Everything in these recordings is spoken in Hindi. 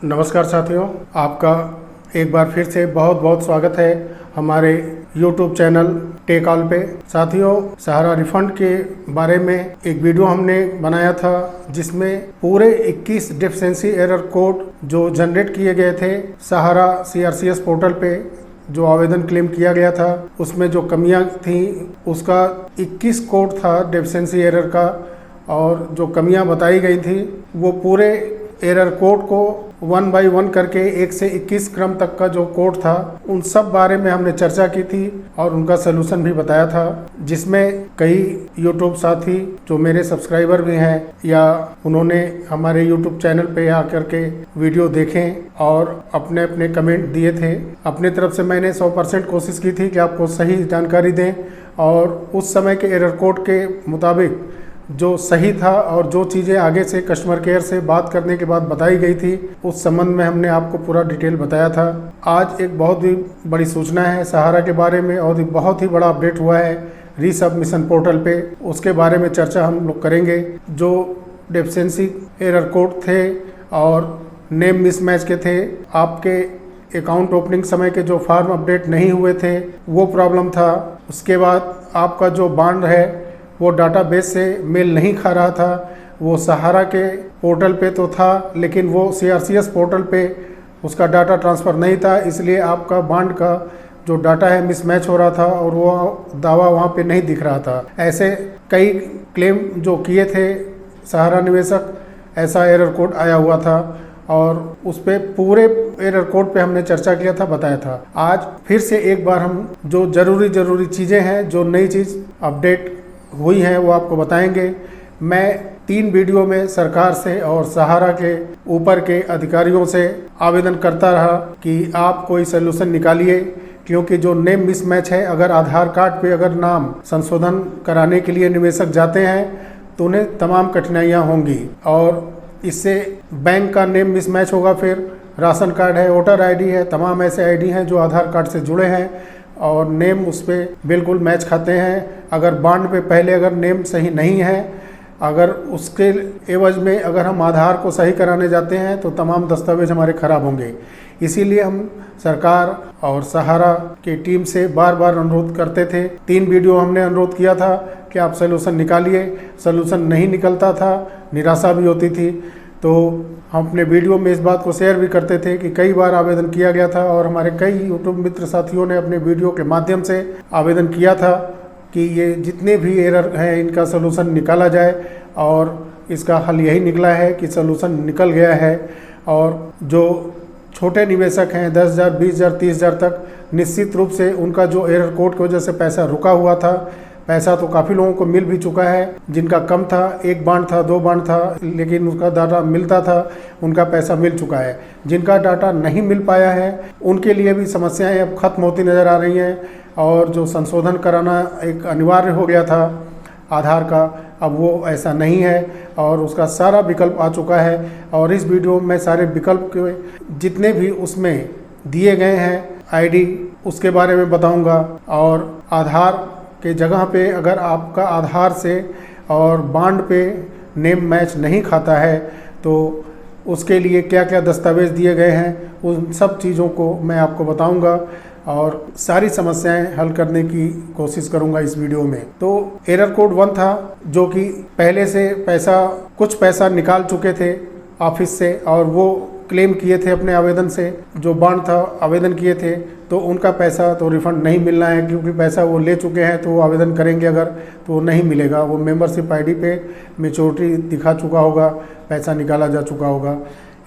नमस्कार साथियों, आपका एक बार फिर से बहुत बहुत स्वागत है हमारे YouTube चैनल टेक ऑल पे। साथियों, सहारा रिफंड के बारे में एक वीडियो हमने बनाया था जिसमें पूरे 21 डेफिशिएंसी एरर कोड जो जनरेट किए गए थे सहारा CRCS पोर्टल पे, जो आवेदन क्लेम किया गया था उसमें जो कमियां थी उसका 21 कोड था डेफिशिएंसी एरर का, और जो कमियां बताई गई थी वो पूरे एरर कोड को 1 बाय 1 करके 1 से 21 क्रम तक का जो कोड था उन सब बारे में हमने चर्चा की थी और उनका सलूशन भी बताया था, जिसमें कई YouTube साथी जो मेरे सब्सक्राइबर भी हैं या उन्होंने हमारे YouTube चैनल पे आकर के वीडियो देखें और अपने अपने कमेंट दिए थे। अपने तरफ से मैंने 100% कोशिश की थी कि आपको सही जानकारी दें और उस समय के एरर कोड के मुताबिक जो सही था और जो चीज़ें आगे से कस्टमर केयर से बात करने के बाद बताई गई थी उस संबंध में हमने आपको पूरा डिटेल बताया था। आज एक बहुत ही बड़ी सूचना है सहारा के बारे में और बहुत ही बड़ा अपडेट हुआ है रीसबमिशन पोर्टल पे, उसके बारे में चर्चा हम लोग करेंगे। जो डेफिशिएंसी एरर कोड थे और नेम मिसमैच के थे, आपके अकाउंट ओपनिंग समय के जो फॉर्म अपडेट नहीं हुए थे वो प्रॉब्लम था। उसके बाद आपका जो बॉन्ड है वो डाटाबेस से मेल नहीं खा रहा था, वो सहारा के पोर्टल पे तो था लेकिन वो CRCS पोर्टल पे उसका डाटा ट्रांसफ़र नहीं था, इसलिए आपका बॉन्ड का जो डाटा है मिसमैच हो रहा था और वो दावा वहाँ पे नहीं दिख रहा था। ऐसे कई क्लेम जो किए थे सहारा निवेशक, ऐसा एरर कोड आया हुआ था और उस पे पूरे एरर कोड पे हमने चर्चा किया था, बताया था। आज फिर से एक बार हम जो ज़रूरी चीज़ें हैं, जो नई चीज़ अपडेट हुई है वो आपको बताएंगे। मैं 3 वीडियो में सरकार से और सहारा के ऊपर के अधिकारियों से आवेदन करता रहा कि आप कोई सलूशन निकालिए, क्योंकि जो नेम मिसमैच है, अगर आधार कार्ड पे अगर नाम संशोधन कराने के लिए निवेशक जाते हैं तो उन्हें तमाम कठिनाइयाँ होंगी और इससे बैंक का नेम मिसमैच होगा, फिर राशन कार्ड है, वोटर ID है, तमाम ऐसे ID हैं जो आधार कार्ड से जुड़े हैं और नेम उस पर बिल्कुल मैच खाते हैं। अगर बॉन्ड पे पहले अगर नेम सही नहीं है, अगर उसके एवज में अगर हम आधार को सही कराने जाते हैं तो तमाम दस्तावेज हमारे ख़राब होंगे। इसीलिए हम सरकार और सहारा की टीम से बार बार अनुरोध करते थे। 3 वीडियो हमने अनुरोध किया था कि आप सलूशन निकालिए, सलूशन नहीं निकलता था, निराशा भी होती थी। तो हम अपने वीडियो में इस बात को शेयर भी करते थे कि कई बार आवेदन किया गया था और हमारे कई यूट्यूब मित्र साथियों ने अपने वीडियो के माध्यम से आवेदन किया था कि ये जितने भी एरर हैं इनका सलूशन निकाला जाए, और इसका हल यही निकला है कि सलूशन निकल गया है। और जो छोटे निवेशक हैं 10,000, 20,000, 30,000 तक, निश्चित रूप से उनका जो एरर कोड की वजह से पैसा रुका हुआ था, पैसा तो काफ़ी लोगों को मिल भी चुका है। जिनका कम था, 1 बॉन्ड था, 2 बॉन्ड था, लेकिन उसका डाटा मिलता था, उनका पैसा मिल चुका है। जिनका डाटा नहीं मिल पाया है उनके लिए भी समस्याएं अब खत्म होती नज़र आ रही हैं और जो संशोधन कराना एक अनिवार्य हो गया था आधार का, अब वो ऐसा नहीं है और उसका सारा विकल्प आ चुका है। और इस वीडियो में सारे विकल्प के जितने भी उसमें दिए गए हैं ID उसके बारे में बताऊँगा। और आधार के जगह पे अगर आपका आधार से और बॉन्ड पे नेम मैच नहीं खाता है तो उसके लिए क्या क्या दस्तावेज दिए गए हैं, उन सब चीज़ों को मैं आपको बताऊंगा और सारी समस्याएं हल करने की कोशिश करूंगा इस वीडियो में। तो एरर कोड 1 था जो कि पहले से कुछ पैसा निकाल चुके थे ऑफिस से और वो क्लेम किए थे अपने आवेदन से, जो बॉन्ड था आवेदन किए थे, तो उनका पैसा तो रिफ़ंड नहीं मिलना है क्योंकि पैसा वो ले चुके हैं। तो वो आवेदन करेंगे अगर तो नहीं मिलेगा, वो मेंबरशिप ID पे मैच्योरिटी दिखा चुका होगा, पैसा निकाला जा चुका होगा।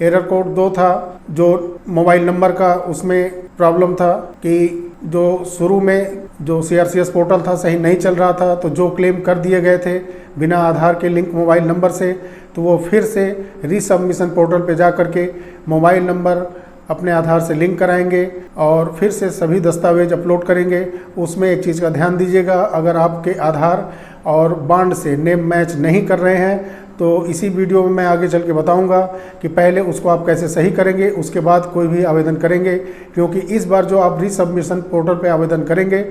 एरर कोड 2 था जो मोबाइल नंबर का, उसमें प्रॉब्लम था कि जो शुरू में जो CRCS पोर्टल था सही नहीं चल रहा था, तो जो क्लेम कर दिए गए थे बिना आधार के लिंक मोबाइल नंबर से, तो वो फिर से रीसबमिशन पोर्टल पे जा कर के मोबाइल नंबर अपने आधार से लिंक कराएंगे और फिर से सभी दस्तावेज अपलोड करेंगे। उसमें एक चीज़ का ध्यान दीजिएगा, अगर आपके आधार और बॉन्ड से नेम मैच नहीं कर रहे हैं तो इसी वीडियो में मैं आगे चल के बताऊंगा कि पहले उसको आप कैसे सही करेंगे, उसके बाद कोई भी आवेदन करेंगे। क्योंकि इस बार जो आप रीसबमिशन पोर्टल पे आवेदन करेंगे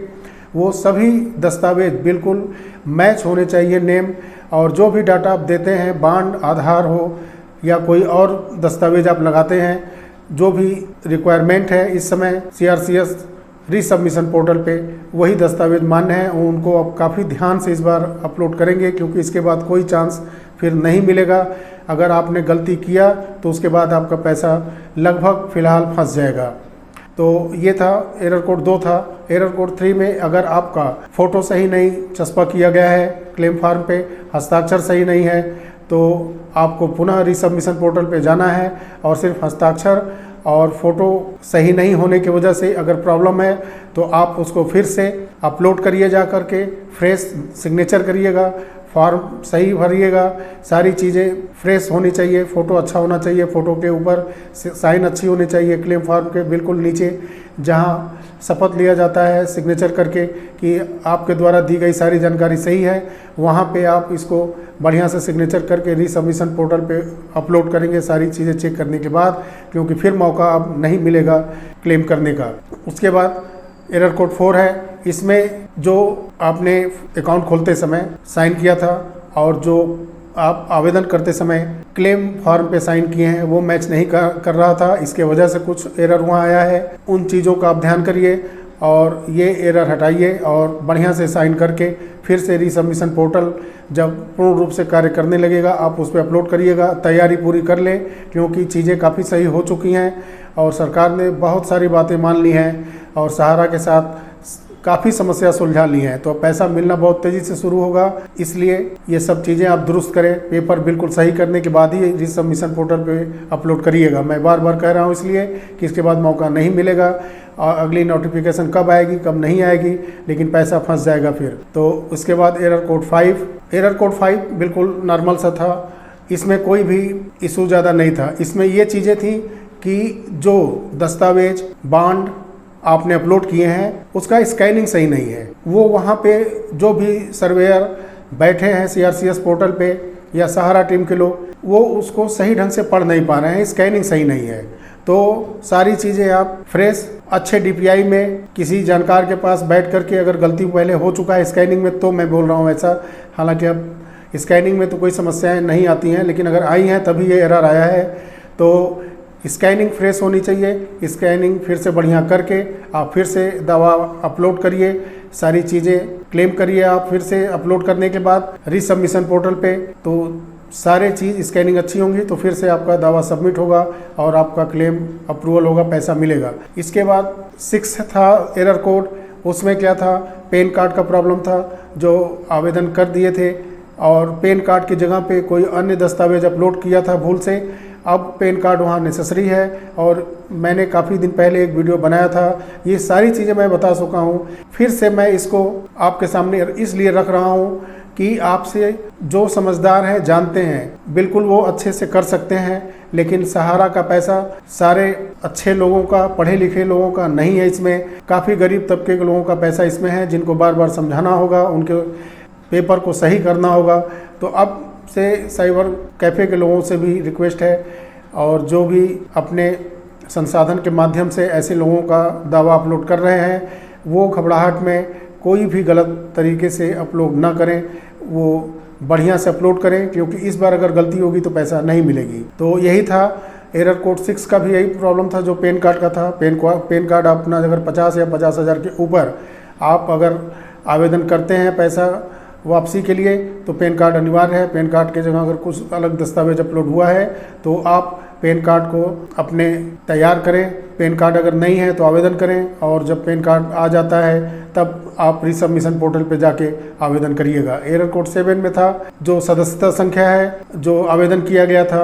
वो सभी दस्तावेज बिल्कुल मैच होने चाहिए, नेम और जो भी डाटा आप देते हैं, बॉन्ड, आधार हो या कोई और दस्तावेज आप लगाते हैं, जो भी रिक्वायरमेंट है इस समय CRCS रीसबमिशन पोर्टल पे वही दस्तावेज मान्य है, उनको अब काफ़ी ध्यान से इस बार अपलोड करेंगे, क्योंकि इसके बाद कोई चांस फिर नहीं मिलेगा। अगर आपने गलती किया तो उसके बाद आपका पैसा लगभग फ़िलहाल फंस जाएगा। तो ये था एरर कोड 2 था। एरर कोड 3 में अगर आपका फ़ोटो सही नहीं चस्पा किया गया है क्लेम फार्म पे, हस्ताक्षर सही नहीं है, तो आपको पुनः रीसबमिशन पोर्टल पे जाना है और सिर्फ हस्ताक्षर और फ़ोटो सही नहीं होने की वजह से अगर प्रॉब्लम है तो आप उसको फिर से अपलोड करिए, जा कर के फ्रेश सिग्नेचर करिएगा, फॉर्म सही भरिएगा, सारी चीज़ें फ्रेश होनी चाहिए, फ़ोटो अच्छा होना चाहिए, फ़ोटो के ऊपर साइन अच्छी होनी चाहिए, क्लेम फॉर्म के बिल्कुल नीचे जहां शपथ लिया जाता है सिग्नेचर करके कि आपके द्वारा दी गई सारी जानकारी सही है, वहां पे आप इसको बढ़िया से सिग्नेचर करके रीसबमिशन पोर्टल पे अपलोड करेंगे सारी चीज़ें चेक करने के बाद, क्योंकि फिर मौका अब नहीं मिलेगा क्लेम करने का। उसके बाद एरर कोड 4 है। इसमें जो आपने अकाउंट खोलते समय साइन किया था और जो आप आवेदन करते समय क्लेम फॉर्म पे साइन किए हैं वो मैच नहीं कर रहा था, इसके वजह से कुछ एरर वहाँ आया है। उन चीज़ों का आप ध्यान करिए और ये एरर हटाइए और बढ़िया से साइन करके फिर से रीसबमिशन पोर्टल जब पूर्ण रूप से कार्य करने लगेगा आप उस पर अपलोड करिएगा। तैयारी पूरी कर लें, क्योंकि चीज़ें काफ़ी सही हो चुकी हैं और सरकार ने बहुत सारी बातें मान ली हैं और सहारा के साथ काफ़ी समस्या सुलझा ली हैं, तो पैसा मिलना बहुत तेज़ी से शुरू होगा। इसलिए ये सब चीज़ें आप दुरुस्त करें, पेपर बिल्कुल सही करने के बाद ही रीसबमिशन पोर्टल पे अपलोड करिएगा। मैं बार बार कह रहा हूँ इसलिए कि इसके बाद मौका नहीं मिलेगा और अगली नोटिफिकेशन कब आएगी कब नहीं आएगी, लेकिन पैसा फंस जाएगा फिर। तो उसके बाद एरर कोड 5। एरर कोड 5 बिल्कुल नॉर्मल सा था, इसमें कोई भी इशू ज़्यादा नहीं था। इसमें ये चीज़ें थी कि जो दस्तावेज बांड आपने अपलोड किए हैं उसका स्कैनिंग सही नहीं है। वो वहाँ पे जो भी सर्वेयर बैठे हैं CRCS पोर्टल पे या सहारा टीम के लोग, वो उसको सही ढंग से पढ़ नहीं पा रहे हैं, स्कैनिंग सही नहीं है। तो सारी चीज़ें आप फ्रेश अच्छे DPI में किसी जानकार के पास बैठ करके, अगर गलती पहले हो चुका है स्कैनिंग में तो मैं बोल रहा हूँ ऐसा, हालांकि अब स्कैनिंग में तो कोई समस्याएं नहीं आती हैं, लेकिन अगर आई हैं तभी ये एरर आया है। तो स्कैनिंग फ्रेश होनी चाहिए, स्कैनिंग फिर से बढ़िया करके आप फिर से दावा अपलोड करिए, सारी चीज़ें क्लेम करिए। आप फिर से अपलोड करने के बाद रीसबमिशन पोर्टल पे तो सारे चीज़ स्कैनिंग अच्छी होंगी तो फिर से आपका दावा सबमिट होगा और आपका क्लेम अप्रूवल होगा, पैसा मिलेगा। इसके बाद 6 था एरर कोड। उसमें क्या था, पैन कार्ड का प्रॉब्लम था। जो आवेदन कर दिए थे और पैन कार्ड की जगह पे कोई अन्य दस्तावेज अपलोड किया था भूल से, अब पैन कार्ड वहाँ नेसेसरी है और मैंने काफ़ी दिन पहले एक वीडियो बनाया था। ये सारी चीज़ें मैं बता चुका हूँ, फिर से मैं इसको आपके सामने इसलिए रख रहा हूँ कि आपसे जो समझदार हैं जानते हैं बिल्कुल वो अच्छे से कर सकते हैं, लेकिन सहारा का पैसा सारे अच्छे लोगों का, पढ़े लिखे लोगों का नहीं है। इसमें काफ़ी गरीब तबके के लोगों का पैसा इसमें है, जिनको बार बार समझाना होगा, उनके पेपर को सही करना होगा। तो अब से साइबर कैफ़े के लोगों से भी रिक्वेस्ट है और जो भी अपने संसाधन के माध्यम से ऐसे लोगों का दावा अपलोड कर रहे हैं वो घबराहट में कोई भी गलत तरीके से अपलोड ना करें, वो बढ़िया से अपलोड करें, क्योंकि इस बार अगर गलती होगी तो पैसा नहीं मिलेगी। तो यही था। एरर कोड 6 का भी यही प्रॉब्लम था जो पैन कार्ड का था। पैन कार्ड अपना अगर 50 या 50,000 के ऊपर आप अगर आवेदन करते हैं पैसा वापसी के लिए तो पैन कार्ड अनिवार्य है। पैन कार्ड के जगह अगर कुछ अलग दस्तावेज अपलोड हुआ है तो आप पैन कार्ड को अपने तैयार करें। पैन कार्ड अगर नहीं है तो आवेदन करें और जब पैन कार्ड आ जाता है तब आप रीसबमिशन पोर्टल पे जाके आवेदन करिएगा। एरर कोड 7 में था जो सदस्यता संख्या है, जो आवेदन किया गया था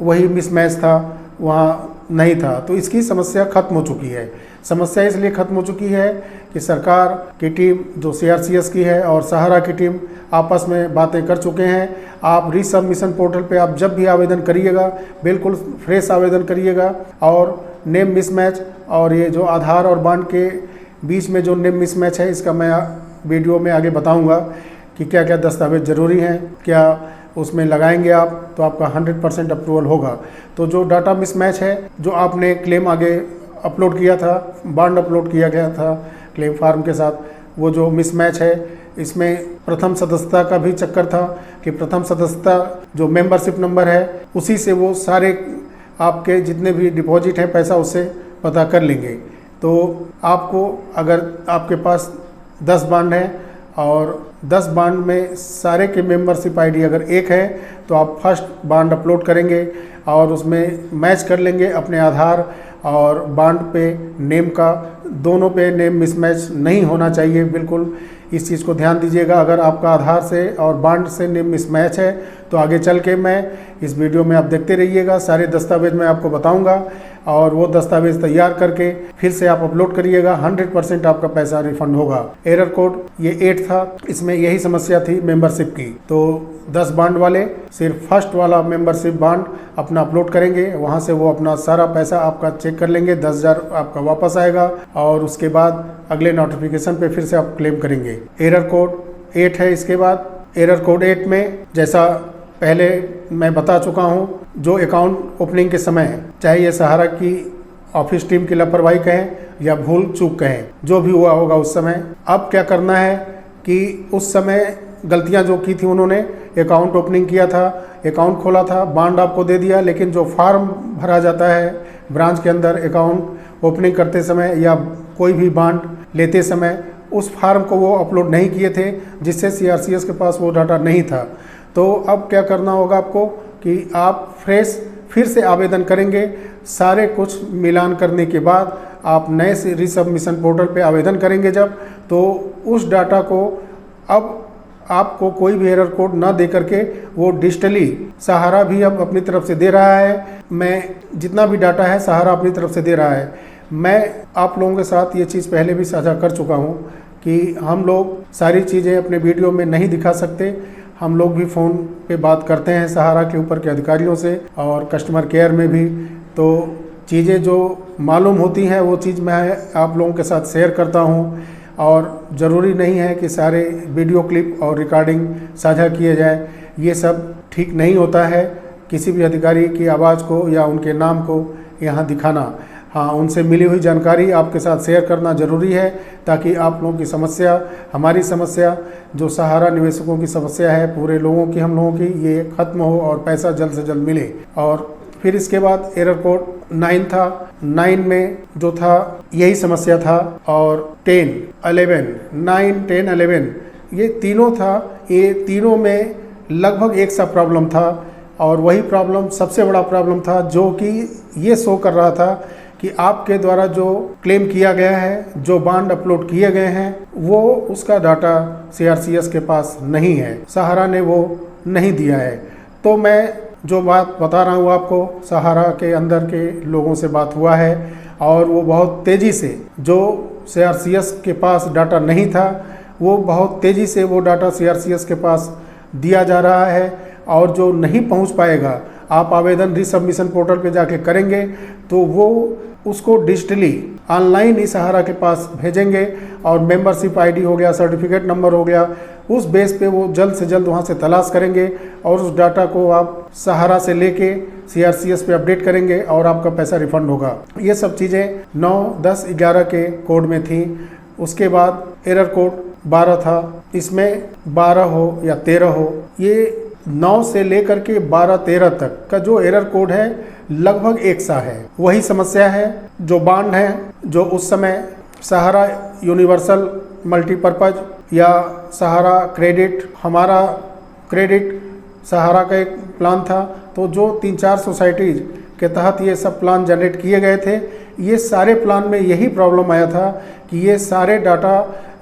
वही मिसमैच था, वहाँ नहीं था। तो इसकी समस्या खत्म हो चुकी है। समस्या इसलिए खत्म हो चुकी है कि सरकार की टीम जो CRCS की है और सहारा की टीम आपस में बातें कर चुके हैं। आप रीसबमिशन पोर्टल पे आप जब भी आवेदन करिएगा बिल्कुल फ्रेश आवेदन करिएगा और नेम मिसमैच और ये जो आधार और बांड के बीच में जो नेम मिसमैच है इसका मैं वीडियो में आगे बताऊंगा कि क्या क्या दस्तावेज ज़रूरी हैं, क्या उसमें लगाएंगे आप तो आपका 100% अप्रूवल होगा। तो जो डाटा मिसमैच है, जो आपने क्लेम आगे अपलोड किया था, बांड अपलोड किया गया था क्लेम फार्म के साथ, वो जो मिसमैच है इसमें प्रथम सदस्यता का भी चक्कर था कि प्रथम सदस्यता जो मेंबरशिप नंबर है उसी से वो सारे आपके जितने भी डिपॉजिट हैं पैसा उससे पता कर लेंगे। तो आपको अगर आपके पास 10 बांड हैं और 10 बांड में सारे के मेंबरशिप आईडी अगर एक है तो आप फर्स्ट बांड अपलोड करेंगे और उसमें मैच कर लेंगे अपने आधार और बांड पे नेम का, दोनों पे नेम मिसमैच नहीं होना चाहिए। बिल्कुल इस चीज़ को ध्यान दीजिएगा। अगर आपका आधार से और बांड से नेम मिसमैच है तो आगे चल के मैं इस वीडियो में आप देखते रहिएगा, सारे दस्तावेज मैं आपको बताऊंगा और वो दस्तावेज तैयार करके फिर से आप अपलोड करिएगा। 100% आपका पैसा रिफंड होगा। एरर कोड ये 8 था, इसमें यही समस्या थी मेंबरशिप की। तो 10 बांड वाले सिर्फ फर्स्ट वाला मेंबरशिप बांड अपना अपलोड करेंगे, वहाँ से वो अपना सारा पैसा आपका चेक कर लेंगे, 10,000 आपका वापस आएगा और उसके बाद अगले नोटिफिकेशन पे फिर से आप क्लेम करेंगे। एरर कोड 8 है। इसके बाद एरर कोड 8 में जैसा पहले मैं बता चुका हूँ, जो अकाउंट ओपनिंग के समय चाहे ये सहारा की ऑफिस टीम की लापरवाही कहें या भूल चूक कहें, जो भी हुआ होगा उस समय, अब क्या करना है कि उस समय गलतियां जो की थी उन्होंने, अकाउंट ओपनिंग किया था, अकाउंट खोला था, बांड आपको दे दिया, लेकिन जो फॉर्म भरा जाता है ब्रांच के अंदर अकाउंट ओपनिंग करते समय या कोई भी बांड लेते समय, उस फार्म को वो अपलोड नहीं किए थे, जिससे CRCS के पास वो डाटा नहीं था। तो अब क्या करना होगा आपको कि आप फ्रेश फिर से आवेदन करेंगे। सारे कुछ मिलान करने के बाद आप नए से रिसबमिशन पोर्टल पे आवेदन करेंगे जब, तो उस डाटा को अब आपको कोई भी एरर कोड ना दे करके वो डिजिटली सहारा भी अब अपनी तरफ से दे रहा है। मैं जितना भी डाटा है सहारा अपनी तरफ से दे रहा है। मैं आप लोगों के साथ ये चीज़ पहले भी साझा कर चुका हूँ कि हम लोग सारी चीज़ें अपने वीडियो में नहीं दिखा सकते। हम लोग भी फ़ोन पे बात करते हैं सहारा के ऊपर के अधिकारियों से और कस्टमर केयर में भी, तो चीज़ें जो मालूम होती हैं वो चीज़ मैं आप लोगों के साथ शेयर करता हूँ। और ज़रूरी नहीं है कि सारे वीडियो क्लिप और रिकॉर्डिंग साझा किए जाए, ये सब ठीक नहीं होता है। किसी भी अधिकारी की आवाज़ को या उनके नाम को यहाँ दिखाना, हाँ, उनसे मिली हुई जानकारी आपके साथ शेयर करना ज़रूरी है, ताकि आप लोगों की समस्या, हमारी समस्या, जो सहारा निवेशकों की समस्या है, पूरे लोगों की, हम लोगों की, ये ख़त्म हो और पैसा जल्द से जल्द मिले। और फिर इसके बाद एरर कोड 9 था। 9 में जो था यही समस्या था, और 10, 11, 9, 10, 11 ये तीनों था। ये तीनों में लगभग एक सा प्रॉब्लम था, और वही प्रॉब्लम सबसे बड़ा प्रॉब्लम था जो कि ये शो कर रहा था कि आपके द्वारा जो क्लेम किया गया है, जो बांड अपलोड किए गए हैं, वो उसका डाटा CRCS के पास नहीं है, सहारा ने वो नहीं दिया है। तो मैं जो बात बता रहा हूँ आपको, सहारा के अंदर के लोगों से बात हुआ है और वो बहुत तेज़ी से, जो CRCS के पास डाटा नहीं था, वो बहुत तेज़ी से वो डाटा CRCS के पास दिया जा रहा है। और जो नहीं पहुँच पाएगा, आप आवेदन रिसबमिशन पोर्टल पे जाके करेंगे तो वो उसको डिजिटली ऑनलाइन ही सहारा के पास भेजेंगे, और मेंबरशिप आईडी हो गया, सर्टिफिकेट नंबर हो गया, उस बेस पे वो जल्द से जल्द वहाँ से तलाश करेंगे और उस डाटा को आप सहारा से लेके CRCS पे अपडेट करेंगे और आपका पैसा रिफंड होगा। ये सब चीज़ें 9, 10, 11 के कोड में थी। उसके बाद एरर कोड 12 था। इसमें 12 हो या 13 हो, ये 9 से लेकर के 12, 13 तक का जो एरर कोड है लगभग एक सा है। वही समस्या है। जो बांड है, जो उस समय सहारा यूनिवर्सल मल्टीपर्पज़ या सहारा क्रेडिट, हमारा क्रेडिट सहारा का एक प्लान था, तो जो 3-4 सोसाइटीज़ के तहत ये सब प्लान जनरेट किए गए थे, ये सारे प्लान में यही प्रॉब्लम आया था कि ये सारे डाटा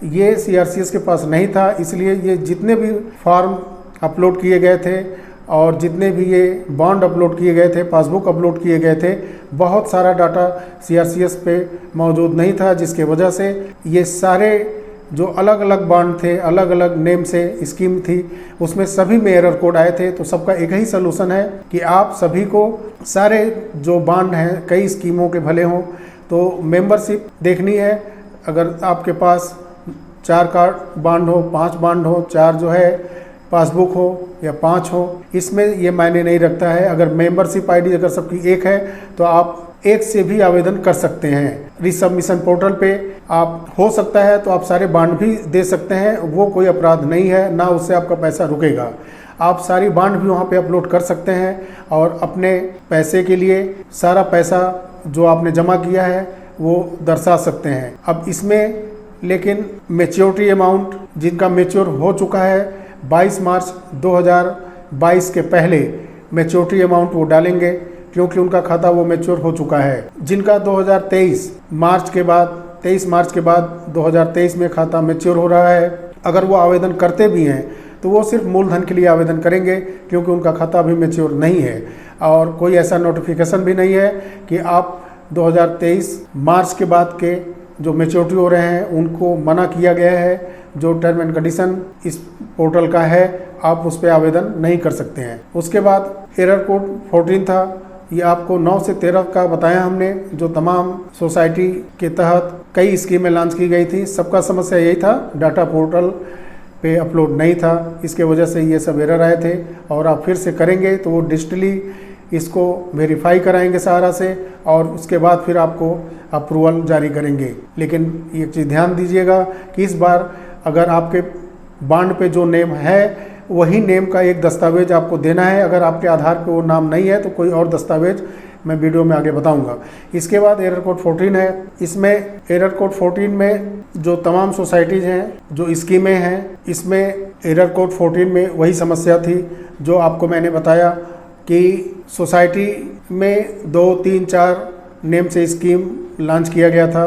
ये CRCS के पास नहीं था। इसलिए ये जितने भी फॉर्म अपलोड किए गए थे और जितने भी ये बॉन्ड अपलोड किए गए थे, पासबुक अपलोड किए गए थे, बहुत सारा डाटा CRCS पे मौजूद नहीं था, जिसके वजह से ये सारे जो अलग अलग बॉन्ड थे, अलग अलग नेम से स्कीम थी, उसमें सभी में एरर कोड आए थे। तो सबका एक ही सलूशन है कि आप सभी को सारे जो बॉन्ड हैं, कई स्कीमों के भले हों, तो मेंबरशिप देखनी है। अगर आपके पास 4 कार्ड बॉन्ड हो, 5 बॉन्ड हो, 4 जो है पासबुक हो या 5 हो, इसमें ये मायने नहीं रखता है। अगर मेंबरशिप आईडी अगर सबकी एक है तो आप एक से भी आवेदन कर सकते हैं। रिसबमिशन पोर्टल पे आप हो सकता है तो आप सारे बॉन्ड भी दे सकते हैं, वो कोई अपराध नहीं है, ना उससे आपका पैसा रुकेगा। आप सारी बांड भी वहाँ पे अपलोड कर सकते हैं और अपने पैसे के लिए सारा पैसा जो आपने जमा किया है वो दर्शा सकते हैं। अब इसमें लेकिन मैच्योरिटी अमाउंट जिनका मैच्योर हो चुका है 22 मार्च 2022 के पहले मैच्योरिटी अमाउंट वो डालेंगे, क्योंकि उनका खाता वो मैच्योर हो चुका है। जिनका 23 मार्च के बाद 2023 में खाता मैच्योर हो रहा है, अगर वो आवेदन करते भी हैं तो वो सिर्फ मूलधन के लिए आवेदन करेंगे, क्योंकि उनका खाता अभी मैच्योर नहीं है और कोई ऐसा नोटिफिकेशन भी नहीं है कि आप 2023 मार्च के बाद के जो मैच्योरिटी हो रहे हैं उनको मना किया गया है। जो टर्म एंड कंडीशन इस पोर्टल का है आप उस पर आवेदन नहीं कर सकते हैं। उसके बाद एरर कोड 14 था, ये आपको 9 से 13 का बताया हमने, जो तमाम सोसाइटी के तहत कई स्कीमें लॉन्च की गई थी। सबका समस्या यही था, डाटा पोर्टल पे अपलोड नहीं था, इसके वजह से ये सब एरर आए थे। और आप फिर से करेंगे तो वो डिजिटली इसको वेरीफाई कराएंगे सहारा से और उसके बाद फिर आपको अप्रूवल जारी करेंगे। लेकिन एक चीज़ ध्यान दीजिएगा कि इस बार अगर आपके बांड पे जो नेम है वही नेम का एक दस्तावेज आपको देना है। अगर आपके आधार पे वो नाम नहीं है तो कोई और दस्तावेज मैं वीडियो में आगे बताऊंगा। इसके बाद एरर कोड 14 है। इसमें एरर कोड 14 में जो तमाम सोसाइटीज़ हैं, जो स्कीमें हैं, इसमें एरर कोड 14 में वही समस्या थी जो आपको मैंने बताया कि सोसाइटी में 2, 3, 4 नेम से स्कीम लॉन्च किया गया था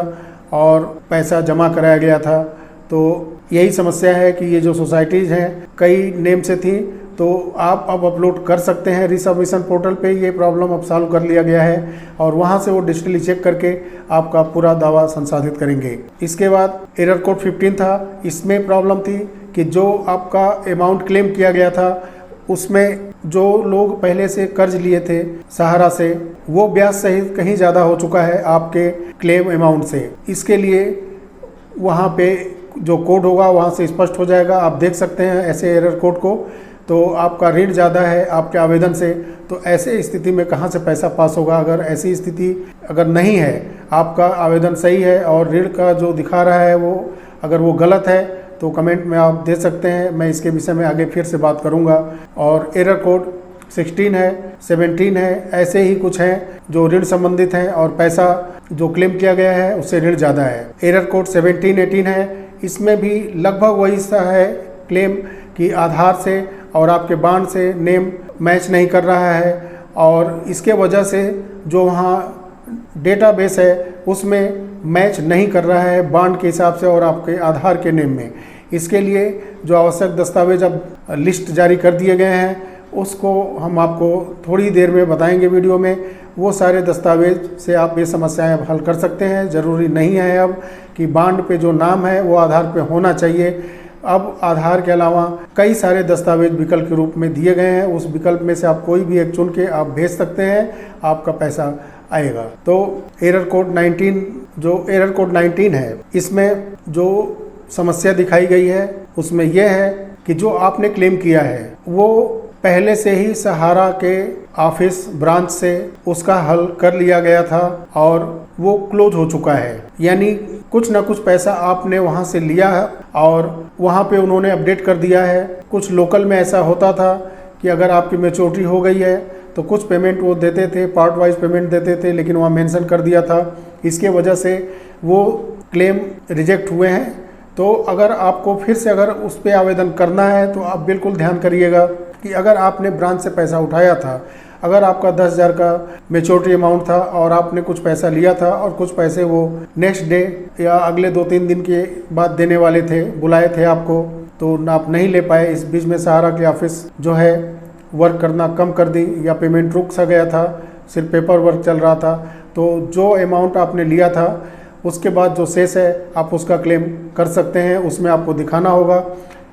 और पैसा जमा कराया गया था। तो यही समस्या है कि ये जो सोसाइटीज़ हैं कई नेम से थी, तो आप अब अपलोड कर सकते हैं रिसबमिशन पोर्टल पे। ये प्रॉब्लम अब सॉल्व कर लिया गया है और वहाँ से वो डिजिटली चेक करके आपका पूरा दावा संसाधित करेंगे। इसके बाद एरर कोड 15 था। इसमें प्रॉब्लम थी कि जो आपका अमाउंट क्लेम किया गया था उसमें जो लोग पहले से कर्ज लिए थे सहारा से, वो ब्याज सहित कहीं ज़्यादा हो चुका है आपके क्लेम अमाउंट से। इसके लिए वहाँ पे जो कोड होगा वहाँ से स्पष्ट हो जाएगा, आप देख सकते हैं ऐसे एरर कोड को। तो आपका ऋण ज़्यादा है आपके आवेदन से, तो ऐसे स्थिति में कहाँ से पैसा पास होगा। अगर ऐसी स्थिति अगर नहीं है, आपका आवेदन सही है और ऋण का जो दिखा रहा है वो अगर वो गलत है तो कमेंट में आप दे सकते हैं, मैं इसके विषय में आगे फिर से बात करूँगा। और एरर कोड 16 है, 17 है, ऐसे ही कुछ हैं जो ऋण संबंधित हैं और पैसा जो क्लेम किया गया है उससे ऋण ज़्यादा है। एरर कोड 17, 18 है। इसमें भी लगभग वही सा है क्लेम कि आधार से और आपके बांड से नेम मैच नहीं कर रहा है और इसके वजह से जो वहाँ डेटाबेस है उसमें मैच नहीं कर रहा है बांड के हिसाब से और आपके आधार के नेम में। इसके लिए जो आवश्यक दस्तावेज अब लिस्ट जारी कर दिए गए हैं उसको हम आपको थोड़ी देर में बताएंगे वीडियो में। वो सारे दस्तावेज से आप ये समस्याएं हल कर सकते हैं। ज़रूरी नहीं है अब कि बांड पे जो नाम है वो आधार पे होना चाहिए। अब आधार के अलावा कई सारे दस्तावेज विकल्प के रूप में दिए गए हैं, उस विकल्प में से आप कोई भी एक चुन के आप भेज सकते हैं, आपका पैसा आएगा। तो एरर कोड 19 है, इसमें जो समस्या दिखाई गई है उसमें यह है कि जो आपने क्लेम किया है वो पहले से ही सहारा के ऑफिस ब्रांच से उसका हल कर लिया गया था और वो क्लोज हो चुका है। यानी कुछ ना कुछ पैसा आपने वहाँ से लिया है और वहाँ पे उन्होंने अपडेट कर दिया है। कुछ लोकल में ऐसा होता था कि अगर आपकी मैच्योरिटी हो गई है तो कुछ पेमेंट वो देते थे, पार्ट वाइज पेमेंट देते थे, लेकिन वहाँ मेंशन कर दिया था। इसके वजह से वो क्लेम रिजेक्ट हुए हैं। तो अगर आपको फिर से अगर उस पर आवेदन करना है तो आप बिल्कुल ध्यान करिएगा कि अगर आपने ब्रांच से पैसा उठाया था, अगर आपका 10,000 का मैच्योरिटी अमाउंट था और आपने कुछ पैसा लिया था और कुछ पैसे वो नेक्स्ट डे या अगले 2-3 दिन के बाद देने वाले थे, बुलाए थे आपको, तो आप नहीं ले पाए। इस बीच में सहारा के ऑफिस जो है वर्क करना कम कर दी या पेमेंट रुक सा गया था, सिर्फ पेपर वर्क चल रहा था। तो जो अमाउंट आपने लिया था उसके बाद जो शेष है आप उसका क्लेम कर सकते हैं। उसमें आपको दिखाना होगा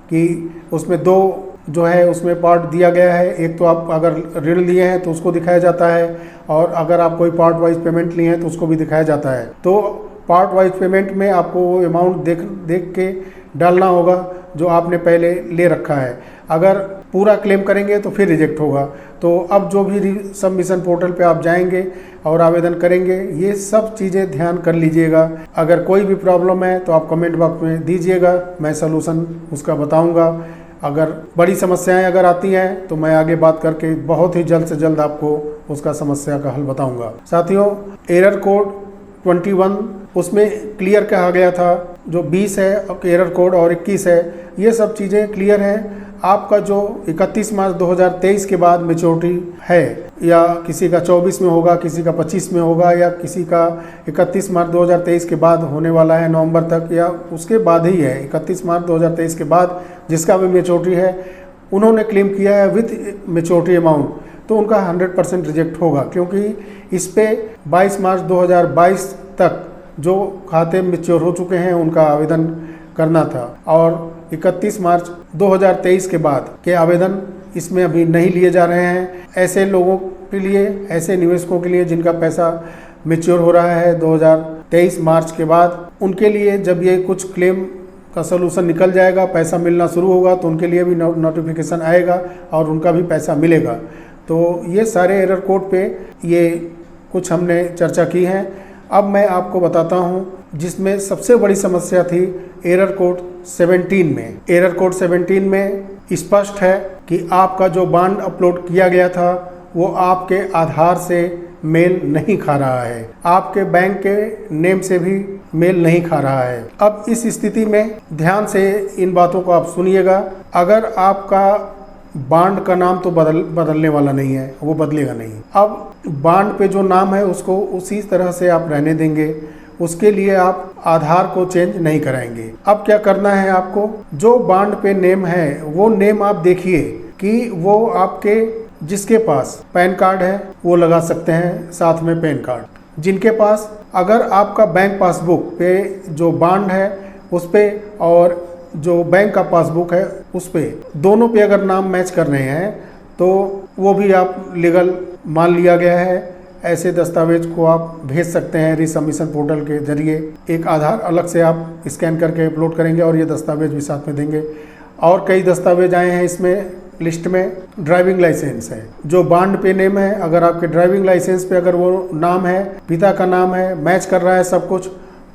कि उसमें दो जो है उसमें पार्ट दिया गया है। एक तो आप अगर ऋण लिए हैं तो उसको दिखाया जाता है और अगर आप कोई पार्ट वाइज पेमेंट लिए हैं तो उसको भी दिखाया जाता है। तो पार्ट वाइज पेमेंट में आपको वो अमाउंट देख के डालना होगा जो आपने पहले ले रखा है। अगर पूरा क्लेम करेंगे तो फिर रिजेक्ट होगा। तो अब जो भी सबमिशन पोर्टल पे आप जाएंगे और आवेदन करेंगे, ये सब चीज़ें ध्यान कर लीजिएगा। अगर कोई भी प्रॉब्लम है तो आप कमेंट बॉक्स में दीजिएगा, मैं सलूशन उसका बताऊंगा। अगर बड़ी समस्याएं अगर आती हैं तो मैं आगे बात करके बहुत ही जल्द से जल्द आपको उसका समस्या का हल बताऊंगा। साथियों, एरर कोड 21 उसमें क्लियर कहा गया था, जो 20 है एरर कोड और 21 है, ये सब चीज़ें क्लियर हैं। आपका जो 31 मार्च 2023 के बाद मैच्योरिटी है, या किसी का 24 में होगा, किसी का 25 में होगा, या किसी का 31 मार्च 2023 के बाद होने वाला है नवंबर तक, या उसके बाद ही है 31 मार्च 2023 के बाद जिसका भी मैच्योरिटी है, उन्होंने क्लेम किया है विथ मैच्योरिटी अमाउंट, तो उनका 100% रिजेक्ट होगा, क्योंकि इस पे 22 मार्च 2022 तक जो खाते मैच्योर हो चुके हैं उनका आवेदन करना था, और 31 मार्च 2023 के बाद के आवेदन इसमें अभी नहीं लिए जा रहे हैं। ऐसे लोगों के लिए, ऐसे निवेशकों के लिए जिनका पैसा मैच्योर हो रहा है 2023 मार्च के बाद, उनके लिए जब ये कुछ क्लेम का सलूशन निकल जाएगा, पैसा मिलना शुरू होगा, तो उनके लिए भी नोटिफिकेशन आएगा और उनका भी पैसा मिलेगा। तो ये सारे एरर कोड पे ये कुछ हमने चर्चा की है। अब मैं आपको बताता हूँ जिसमें सबसे बड़ी समस्या थी एरर कोड 17 में। एरर कोड 17 में स्पष्ट है कि आपका जो बॉन्ड अपलोड किया गया था वो आपके आधार से मेल नहीं खा रहा है, आपके बैंक के नेम से भी मेल नहीं खा रहा है। अब इस स्थिति में ध्यान से इन बातों को आप सुनिएगा। अगर आपका बॉन्ड का नाम तो बदलने वाला नहीं है, वो बदलेगा नहीं। अब बॉन्ड पे जो नाम है उसको उसी तरह से आप रहने देंगे, उसके लिए आप आधार को चेंज नहीं कराएंगे। अब क्या करना है आपको, जो बॉन्ड पे नेम है वो नेम आप देखिए कि वो आपके जिसके पास पैन कार्ड है वो लगा सकते हैं, साथ में पैन कार्ड। जिनके पास, अगर आपका बैंक पासबुक पे जो बॉन्ड है उस पे और जो बैंक का पासबुक है उस पे, दोनों पे अगर नाम मैच कर रहे हैं तो वो भी आप लीगल मान लिया गया है। ऐसे दस्तावेज को आप भेज सकते हैं रिसबमिशन पोर्टल के जरिए। एक आधार अलग से आप स्कैन करके अपलोड करेंगे और ये दस्तावेज भी साथ में देंगे। और कई दस्तावेज आए हैं इसमें लिस्ट में। ड्राइविंग लाइसेंस है, जो बॉन्ड पे नेम है, अगर आपके ड्राइविंग लाइसेंस पे अगर वो नाम है, पिता का नाम है, मैच कर रहा है सब कुछ,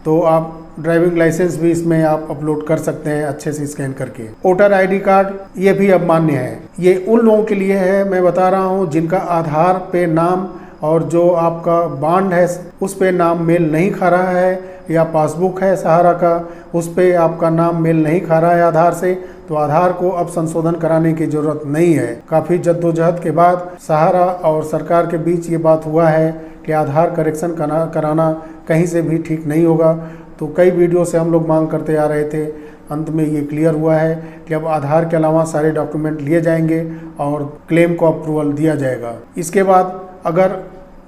तो आप ड्राइविंग लाइसेंस भी इसमें आप अपलोड कर सकते हैं अच्छे से स्कैन करके। वोटर आईडी कार्ड ये भी अब मान्य है। ये उन लोगों के लिए है, मैं बता रहा हूँ, जिनका आधार पे नाम और जो आपका बॉन्ड है उस पे नाम मेल नहीं खा रहा है, या पासबुक है सहारा का उस पे आपका नाम मेल नहीं खा रहा है आधार से, तो आधार को अब संशोधन कराने की ज़रूरत नहीं है। काफ़ी जद्दोजहद के बाद सहारा और सरकार के बीच ये बात हुआ है कि आधार करेक्शन कराना कहीं से भी ठीक नहीं होगा। तो कई वीडियो से हम लोग मांग करते आ रहे थे, अंत में ये क्लियर हुआ है कि अब आधार के अलावा सारे डॉक्यूमेंट लिए जाएंगे और क्लेम को अप्रूवल दिया जाएगा। इसके बाद अगर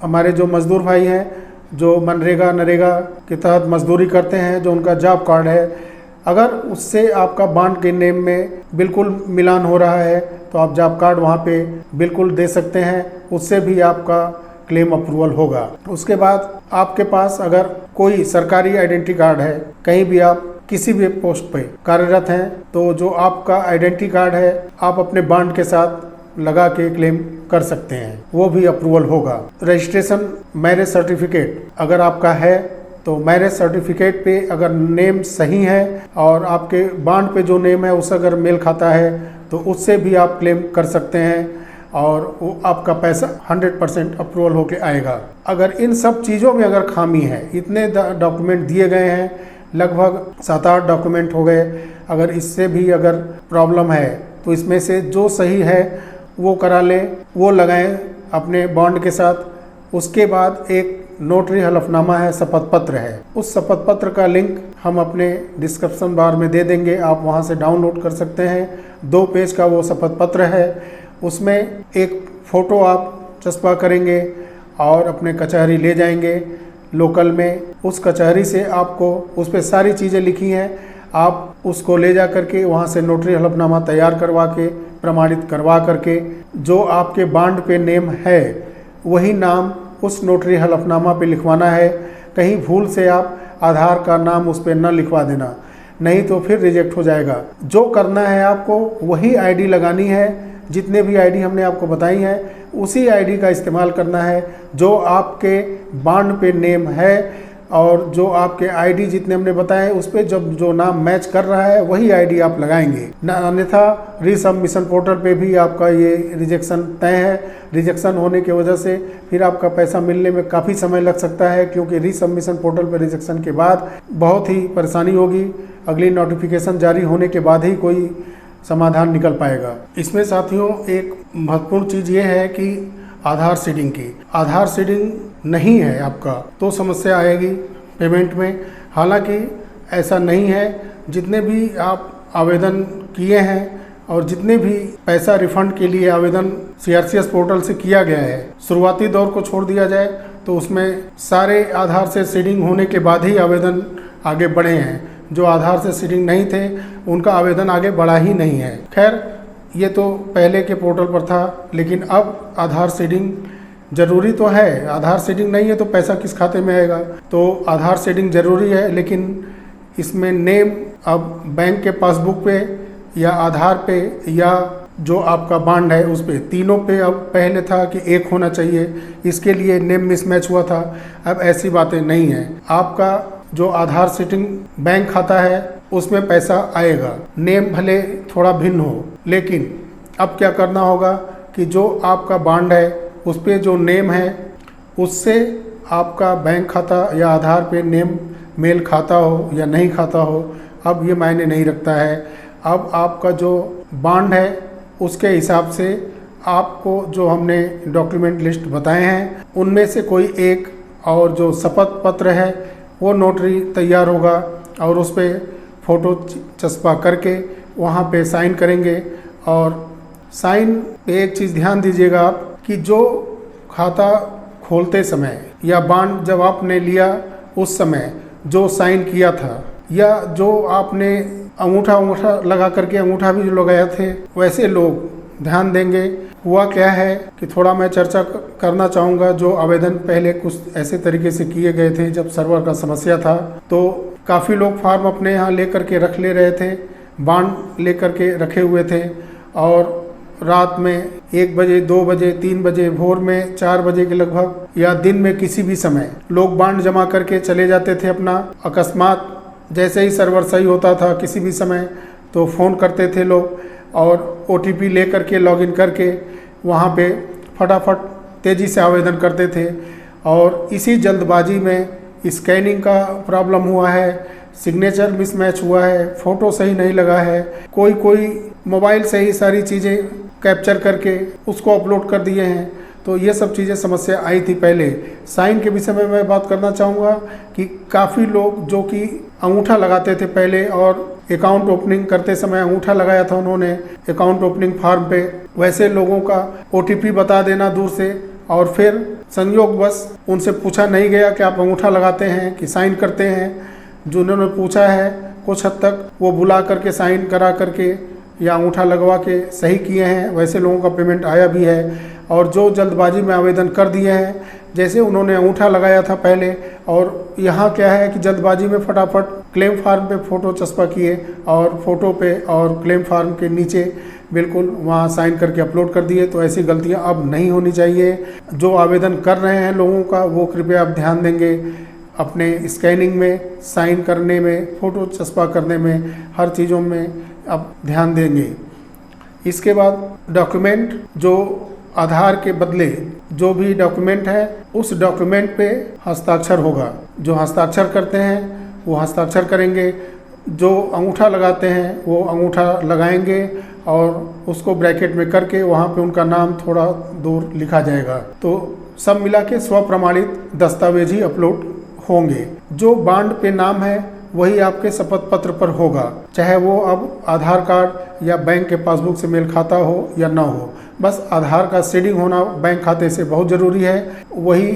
हमारे जो मज़दूर भाई हैं जो मनरेगा नरेगा के तहत मजदूरी करते हैं, जो उनका जॉब कार्ड है, अगर उससे आपका बॉन्ड के नेम में बिल्कुल मिलान हो रहा है तो आप जॉब कार्ड वहाँ पे बिल्कुल दे सकते हैं, उससे भी आपका क्लेम अप्रूवल होगा। उसके बाद आपके पास अगर कोई सरकारी आइडेंटिटी कार्ड है, कहीं भी आप किसी भी पोस्ट पे कार्यरत हैं, तो जो आपका आइडेंटिटी कार्ड है आप अपने बॉन्ड के साथ लगा के क्लेम कर सकते हैं, वो भी अप्रूवल होगा। रजिस्ट्रेशन मैरिज सर्टिफिकेट अगर आपका है तो मैरिज सर्टिफिकेट पे अगर नेम सही है और आपके बॉन्ड पे जो नेम है उससे अगर मेल खाता है तो उससे भी आप क्लेम कर सकते हैं और वो आपका पैसा 100% अप्रूवल होके आएगा। अगर इन सब चीज़ों में अगर खामी है, इतने डॉक्यूमेंट दिए गए हैं, लगभग 7-8 डॉक्यूमेंट हो गए, अगर इससे भी अगर प्रॉब्लम है तो इसमें से जो सही है वो करा लें, वो लगाएं अपने बॉन्ड के साथ। उसके बाद एक नोटरी हलफनामा है, शपथ पत्र है, उस शपथ पत्र का लिंक हम अपने डिस्क्रिप्शन बार में दे देंगे, आप वहां से डाउनलोड कर सकते हैं। 2 पेज का वो शपथ पत्र है, उसमें एक फ़ोटो आप चस्पा करेंगे और अपने कचहरी ले जाएंगे लोकल में। उस कचहरी से आपको उस पर सारी चीज़ें लिखी हैं, आप उसको ले जा करके वहाँ से नोटरी हलफनामा तैयार करवा के प्रमाणित करवा करके जो आपके बॉन्ड पे नेम है वही नाम उस नोटरी हलफनामा पे लिखवाना है। कहीं भूल से आप आधार का नाम उस पर न लिखवा देना, नहीं तो फिर रिजेक्ट हो जाएगा। जो करना है आपको वही आईडी लगानी है, जितने भी आईडी हमने आपको बताई हैं उसी आईडी का इस्तेमाल करना है जो आपके बॉन्ड पे नेम है। और जो आपके आईडी जितने हमने बताए उस पर जब जो नाम मैच कर रहा है वही आईडी आप लगाएंगे, अन्यथा रीसबमिशन पोर्टल पे भी आपका ये रिजेक्शन तय है। रिजेक्शन होने की वजह से फिर आपका पैसा मिलने में काफ़ी समय लग सकता है, क्योंकि रीसबमिशन पोर्टल पर रिजेक्शन के बाद बहुत ही परेशानी होगी। अगली नोटिफिकेशन जारी होने के बाद ही कोई समाधान निकल पाएगा। इसमें साथियों एक महत्वपूर्ण चीज़ ये है कि आधार सीडिंग की, आधार सीडिंग नहीं है आपका तो समस्या आएगी पेमेंट में। हालांकि ऐसा नहीं है, जितने भी आप आवेदन किए हैं और जितने भी पैसा रिफंड के लिए आवेदन CRCS पोर्टल से किया गया है, शुरुआती दौर को छोड़ दिया जाए तो उसमें सारे आधार से सीडिंग होने के बाद ही आवेदन आगे बढ़े हैं। जो आधार से सीडिंग नहीं थे उनका आवेदन आगे बढ़ा ही नहीं है। खैर ये तो पहले के पोर्टल पर था, लेकिन अब आधार सीडिंग ज़रूरी तो है। आधार सीडिंग नहीं है तो पैसा किस खाते में आएगा, तो आधार सीडिंग ज़रूरी है। लेकिन इसमें नेम अब बैंक के पासबुक पे या आधार पे या जो आपका बॉन्ड है उस पे, तीनों पे अब पहले था कि एक होना चाहिए, इसके लिए नेम मिसमैच हुआ था। अब ऐसी बातें नहीं हैं। आपका जो आधार सीडिंग बैंक खाता है उसमें पैसा आएगा, नेम भले थोड़ा भिन्न हो, लेकिन अब क्या करना होगा कि जो आपका बॉन्ड है उस पर जो नेम है उससे आपका बैंक खाता या आधार पे नेम मेल खाता हो या नहीं खाता हो, अब ये मायने नहीं रखता है। अब आपका जो बॉन्ड है उसके हिसाब से आपको जो हमने डॉक्यूमेंट लिस्ट बताए हैं उनमें से कोई एक, और जो शपथ पत्र है वो नोटरी तैयार होगा और उस पर फ़ोटो चस्पा करके वहाँ पे साइन करेंगे। और साइन पे एक चीज़ ध्यान दीजिएगा आप कि जो खाता खोलते समय या बॉन्ड जब आपने लिया उस समय जो साइन किया था, या जो आपने अंगूठा लगा करके अंगूठा भी जो लगाया थे, वैसे लोग ध्यान देंगे। हुआ क्या है कि थोड़ा मैं चर्चा करना चाहूँगा। जो आवेदन पहले कुछ ऐसे तरीके से किए गए थे, जब सर्वर का समस्या था तो काफ़ी लोग फार्म अपने यहाँ लेकर के रख ले रहे थे, बॉन्ड लेकर के रखे हुए थे, और रात में 1 बजे 2 बजे 3 बजे भोर में 4 बजे के लगभग या दिन में किसी भी समय लोग बॉन्ड जमा करके चले जाते थे अपना। अकस्मात जैसे ही सर्वर सही होता था किसी भी समय तो फ़ोन करते थे लोग और OTP ले करके लॉगिन करके वहाँ पे फटाफट तेज़ी से आवेदन करते थे। और इसी जल्दबाजी में स्कैनिंग का प्रॉब्लम हुआ है, सिग्नेचर मिसमैच हुआ है, फ़ोटो सही नहीं लगा है, कोई मोबाइल से ही सारी चीज़ें कैप्चर करके उसको अपलोड कर दिए हैं। तो ये सब चीज़ें समस्या आई थी पहले। साइन के विषय में मैं बात करना चाहूँगा कि काफ़ी लोग जो कि अंगूठा लगाते थे पहले, और अकाउंट ओपनिंग करते समय अंगूठा लगाया था उन्होंने अकाउंट ओपनिंग फॉर्म पे, वैसे लोगों का OTP बता देना दूर से, और फिर संयोगवश उनसे पूछा नहीं गया कि आप अंगूठा लगाते हैं कि साइन करते हैं। जो उन्होंने पूछा है कुछ हद तक वो बुला करके साइन करा करके या अंगूठा लगवा के सही किए हैं, वैसे लोगों का पेमेंट आया भी है। और जो जल्दबाजी में आवेदन कर दिए हैं, जैसे उन्होंने अंगूठा लगाया था पहले, और यहाँ क्या है कि जल्दबाजी में फटाफट क्लेम फार्म पे फ़ोटो चस्पा किए और फ़ोटो पे और क्लेम फार्म के नीचे बिल्कुल वहाँ साइन करके अपलोड कर दिए। तो ऐसी गलतियाँ अब नहीं होनी चाहिए। जो आवेदन कर रहे हैं लोगों का वो कृपया आप ध्यान देंगे, अपने स्कैनिंग में, साइन करने में, फ़ोटो चस्पा करने में, हर चीज़ों में आप ध्यान देंगे। इसके बाद डॉक्यूमेंट, जो आधार के बदले जो भी डॉक्यूमेंट है उस डॉक्यूमेंट पे हस्ताक्षर होगा। जो हस्ताक्षर करते हैं वो हस्ताक्षर करेंगे, जो अंगूठा लगाते हैं वो अंगूठा लगाएंगे और उसको ब्रैकेट में करके वहाँ पे उनका नाम थोड़ा दूर लिखा जाएगा। तो सब मिला के स्वप्रमाणित दस्तावेज ही अपलोड होंगे। जो बॉन्ड पे नाम है वही आपके शपथ पत्र पर होगा, चाहे वो अब आधार कार्ड या बैंक के पासबुक से मेल खाता हो या ना हो। बस आधार का सीडिंग होना बैंक खाते से बहुत ज़रूरी है, वही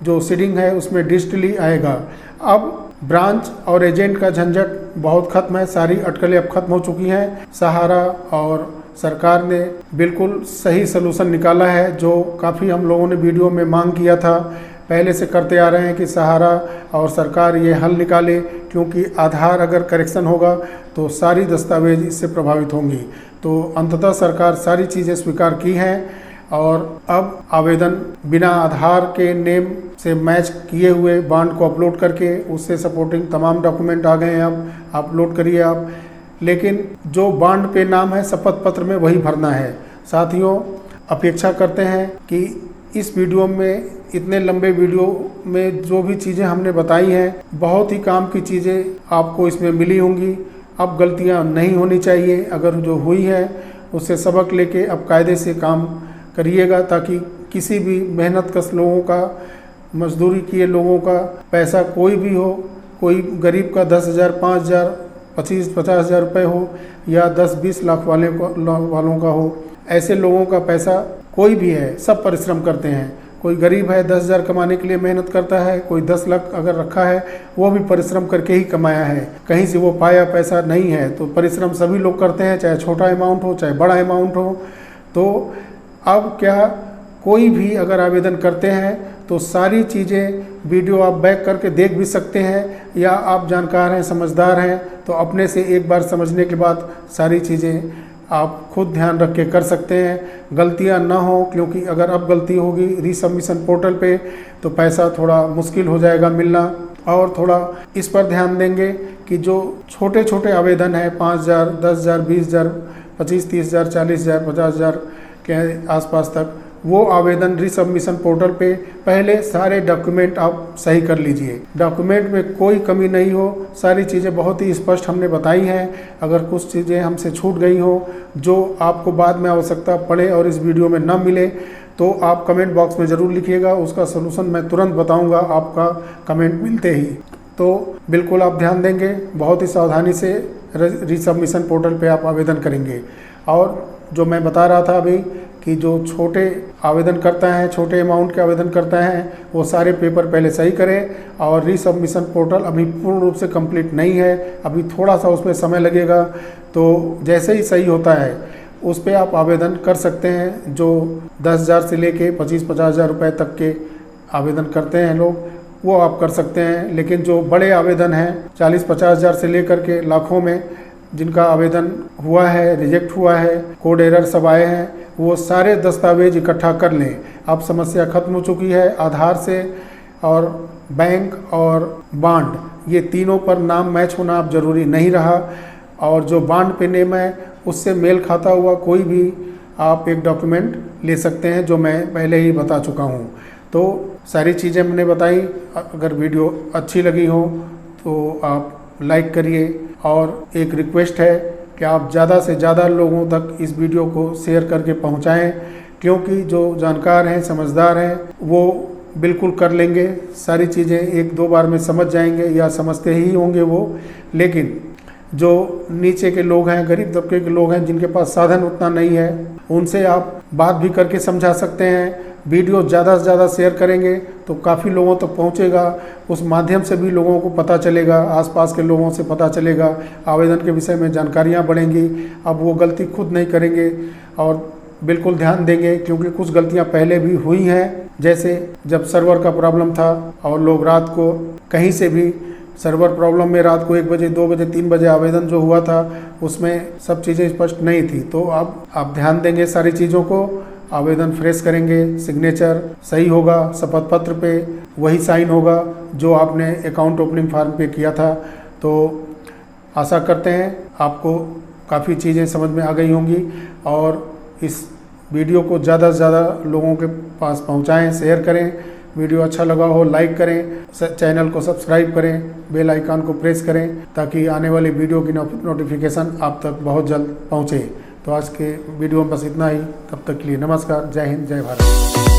जो सीडिंग है उसमें डिजिटली आएगा। अब ब्रांच और एजेंट का झंझट बहुत खत्म है, सारी अटकलें अब खत्म हो चुकी हैं। सहारा और सरकार ने बिल्कुल सही सलूशन निकाला है, जो काफ़ी हम लोगों ने वीडियो में मांग किया था, पहले से करते आ रहे हैं कि सहारा और सरकार ये हल निकाले, क्योंकि आधार अगर करेक्शन होगा तो सारी दस्तावेज इससे प्रभावित होंगी। तो अंततः सरकार सारी चीज़ें स्वीकार की हैं और अब आवेदन बिना आधार के नेम से मैच किए हुए बॉन्ड को अपलोड करके उससे सपोर्टिंग तमाम डॉक्यूमेंट आ गए हैं, अब अपलोड करिए आप। लेकिन जो बॉन्ड पे नाम है शपथ पत्र में वही भरना है। साथियों, अपेक्षा करते हैं कि इस वीडियो में, इतने लंबे वीडियो में जो भी चीज़ें हमने बताई हैं, बहुत ही काम की चीज़ें आपको इसमें मिली होंगी। अब गलतियां नहीं होनी चाहिए, अगर जो हुई है उससे सबक लेके अब कायदे से काम करिएगा, ताकि किसी भी मेहनत कश लोगों का, मजदूरी किए लोगों का पैसा कोई भी हो, कोई गरीब का 10,000, 5,000, 25-50 हज़ार रुपये हो या 10-20 लाख वालों का हो, ऐसे लोगों का पैसा कोई भी है, सब परिश्रम करते हैं। कोई गरीब है 10,000 कमाने के लिए मेहनत करता है, कोई 10 लाख अगर रखा है वो भी परिश्रम करके ही कमाया है, कहीं से वो पाया पैसा नहीं है। तो परिश्रम सभी लोग करते हैं, चाहे छोटा अमाउंट हो चाहे बड़ा अमाउंट हो। तो अब क्या, कोई भी अगर आवेदन करते हैं तो सारी चीज़ें वीडियो आप बैक करके देख भी सकते हैं, या आप जानकार हैं, समझदार हैं तो अपने से एक बार समझने के बाद सारी चीज़ें आप खुद ध्यान रख के कर सकते हैं, गलतियां ना हो। क्योंकि अगर अब गलती होगी रीसबमिशन पोर्टल पे तो पैसा थोड़ा मुश्किल हो जाएगा मिलना। और थोड़ा इस पर ध्यान देंगे कि जो छोटे छोटे आवेदन हैं 5,000, 10,000, 20,000, 25, 30,000, 40,000, 50,000 के आसपास तक, वो आवेदन रीसबमिशन पोर्टल पे पहले सारे डॉक्यूमेंट आप सही कर लीजिए। डॉक्यूमेंट में कोई कमी नहीं हो, सारी चीज़ें बहुत ही स्पष्ट हमने बताई हैं। अगर कुछ चीज़ें हमसे छूट गई हो जो आपको बाद में आवश्यकता पड़े और इस वीडियो में न मिले तो आप कमेंट बॉक्स में ज़रूर लिखिएगा, उसका सलूशन मैं तुरंत बताऊँगा आपका कमेंट मिलते ही। तो बिल्कुल आप ध्यान देंगे, बहुत ही सावधानी से रीसबमिशन पोर्टल पे आप आवेदन करेंगे। और जो मैं बता रहा था अभी कि जो छोटे आवेदन करता है, छोटे अमाउंट के आवेदन करता है, वो सारे पेपर पहले सही करें। और रीसबमिशन पोर्टल अभी पूर्ण रूप से कंप्लीट नहीं है, अभी थोड़ा सा उसमें समय लगेगा। तो जैसे ही सही होता है उस पर आप आवेदन कर सकते हैं। जो 10,000 से लेके 25-50 हज़ार रुपये तक के आवेदन करते हैं लोग, वो आप कर सकते हैं। लेकिन जो बड़े आवेदन हैं 40-50 हज़ार से लेकर के लाखों में जिनका आवेदन हुआ है, रिजेक्ट हुआ है, कोड एरर सब आए हैं, वो सारे दस्तावेज इकट्ठा कर लें। अब समस्या खत्म हो चुकी है। आधार से और बैंक और बॉन्ड, ये तीनों पर नाम मैच होना अब जरूरी नहीं रहा। और जो बॉन्ड पे नेम है उससे मेल खाता हुआ कोई भी आप एक डॉक्यूमेंट ले सकते हैं, जो मैं पहले ही बता चुका हूँ। तो सारी चीज़ें मैंने बताई। अगर वीडियो अच्छी लगी हो तो आप लाइक करिए। और एक रिक्वेस्ट है कि आप ज़्यादा से ज़्यादा लोगों तक इस वीडियो को शेयर करके पहुंचाएं, क्योंकि जो जानकार हैं, समझदार हैं, वो बिल्कुल कर लेंगे सारी चीज़ें, 1-2 बार में समझ जाएंगे या समझते ही होंगे वो। लेकिन जो नीचे के लोग हैं, गरीब तबके के लोग हैं, जिनके पास साधन उतना नहीं है, उनसे आप बात भी करके समझा सकते हैं। वीडियो ज़्यादा से ज़्यादा शेयर करेंगे तो काफ़ी लोगों तक पहुंचेगा, उस माध्यम से भी लोगों को पता चलेगा, आसपास के लोगों से पता चलेगा, आवेदन के विषय में जानकारियां बढ़ेंगी। अब वो गलती खुद नहीं करेंगे और बिल्कुल ध्यान देंगे, क्योंकि कुछ गलतियां पहले भी हुई हैं। जैसे जब सर्वर का प्रॉब्लम था और लोग रात को कहीं से भी, सर्वर प्रॉब्लम में रात को 1 बजे, 2 बजे, 3 बजे आवेदन जो हुआ था उसमें सब चीज़ें स्पष्ट नहीं थी। तो अब आप ध्यान देंगे सारी चीज़ों को, आवेदन फ्रेश करेंगे, सिग्नेचर सही होगा, शपथ पत्र पे वही साइन होगा जो आपने अकाउंट ओपनिंग फॉर्म पे किया था। तो आशा करते हैं आपको काफ़ी चीज़ें समझ में आ गई होंगी। और इस वीडियो को ज़्यादा से ज़्यादा लोगों के पास पहुंचाएं, शेयर करें। वीडियो अच्छा लगा हो लाइक करें, चैनल को सब्सक्राइब करें, बेल आइकन को प्रेस करें, ताकि आने वाली वीडियो की नोटिफिकेशन आप तक बहुत जल्द पहुंचे। तो आज के वीडियो में बस इतना ही। तब तक के लिए नमस्कार, जय हिंद, जय भारत।